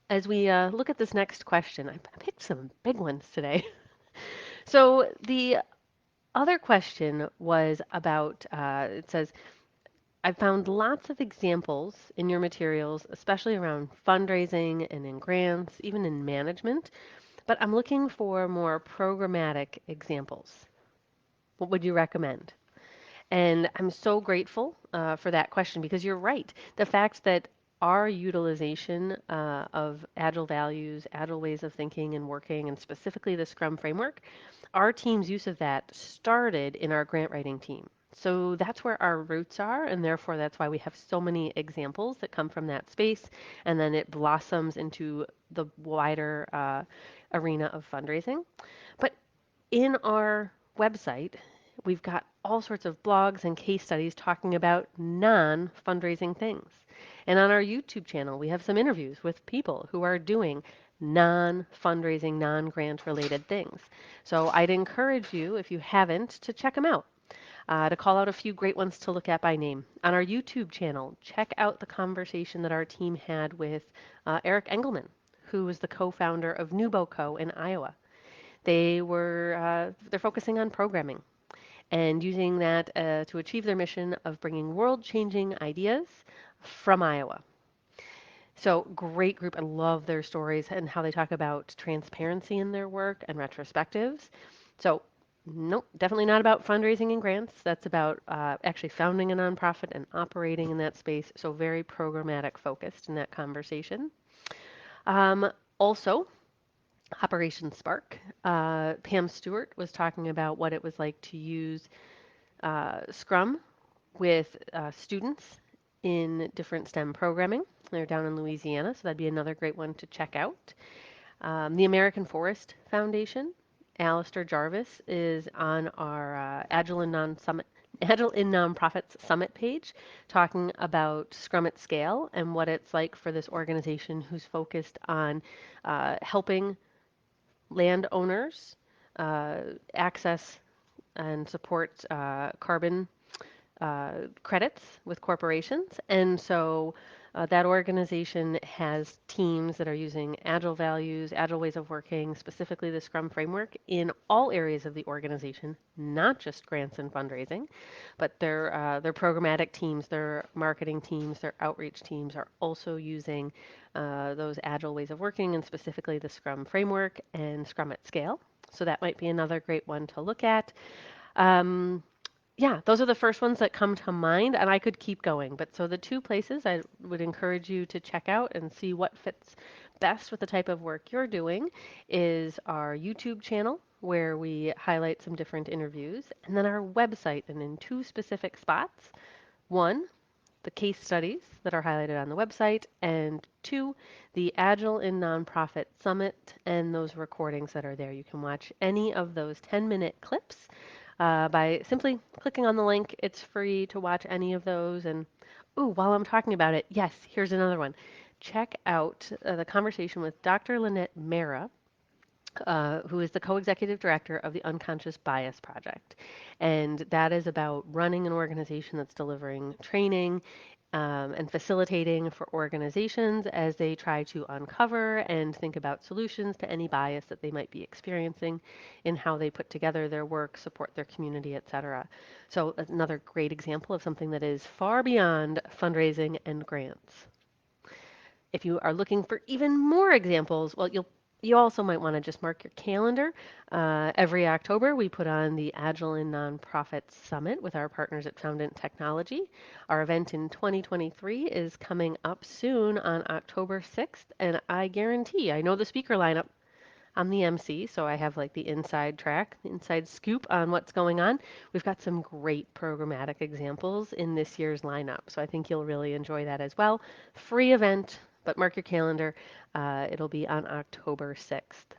As we look at this next question, I picked some big ones today. So the other question was about, it says, I found lots of examples in your materials, especially around fundraising and in grants, even in management, but I'm looking for more programmatic examples. What would you recommend? And I'm so grateful for that question because you're right. The fact that our utilization of Agile values, Agile ways of thinking and working, and specifically the Scrum framework, our team's use of that started in our grant writing team. So that's where our roots are, and therefore that's why we have so many examples that come from that space, and then it blossoms into the wider arena of fundraising. But in our website, we've got all sorts of blogs and case studies talking about non fundraising things. And on our YouTube channel, we have some interviews with people who are doing non fundraising, non grant related things. So I'd encourage you, if you haven't, to check them out. To call out a few great ones to look at by name. On our YouTube channel, check out the conversation that our team had with Eric Engelman, who is the co founder of Nubo Co. in Iowa. They're focusing on programming and using that to achieve their mission of bringing world-changing ideas from Iowa. So great group. I love their stories and how they talk about transparency in their work and retrospectives. So nope, definitely not about fundraising and grants. That's about actually founding a nonprofit and operating in that space. So very programmatic focused in that conversation. Also, Operation Spark. Pam Stewart was talking about what it was like to use Scrum with students in different STEM programming. They're down in Louisiana, so that'd be another great one to check out. The American Forest Foundation. Alistair Jarvis is on our Agile in Nonprofits Summit page, talking about Scrum at Scale and what it's like for this organization who's focused on helping landowners access and support carbon credits with corporations. And so that organization has teams that are using Agile values, Agile ways of working, specifically the Scrum framework in all areas of the organization, not just grants and fundraising, but their programmatic teams, their marketing teams, their outreach teams are also using those Agile ways of working and specifically the Scrum framework and Scrum at Scale. So that might be another great one to look at. Um, yeah, those are the first ones that come to mind, and I could keep going. But so the two places I would encourage you to check out and see what fits best with the type of work you're doing is our YouTube channel, where we highlight some different interviews, and then our website, and in two specific spots. One, the case studies that are highlighted on the website, and two, the Agile in Nonprofit Summit and those recordings that are there. You can watch any of those 10-minute clips by simply clicking on the link. It's free to watch any of those. And ooh, while I'm talking about it, yes, here's another one. Check out the conversation with Dr. Lynette Mera, who is the co-executive director of the Unconscious Bias Project. And that is about running an organization that's delivering training and facilitating for organizations as they try to uncover and think about solutions to any bias that they might be experiencing in how they put together their work, support their community, et cetera. So another great example of something that is far beyond fundraising and grants. If you are looking for even more examples, well, you also might want to just mark your calendar. Every October, we put on the Agile in Nonprofits Summit with our partners at Foundant Technology. Our event in 2023 is coming up soon on October 6th, and I guarantee, I know the speaker lineup. I'm the MC, so I have like the inside track, the inside scoop on what's going on. We've got some great programmatic examples in this year's lineup, so I think you'll really enjoy that as well. Free event, but mark your calendar. It'll be on October 6th.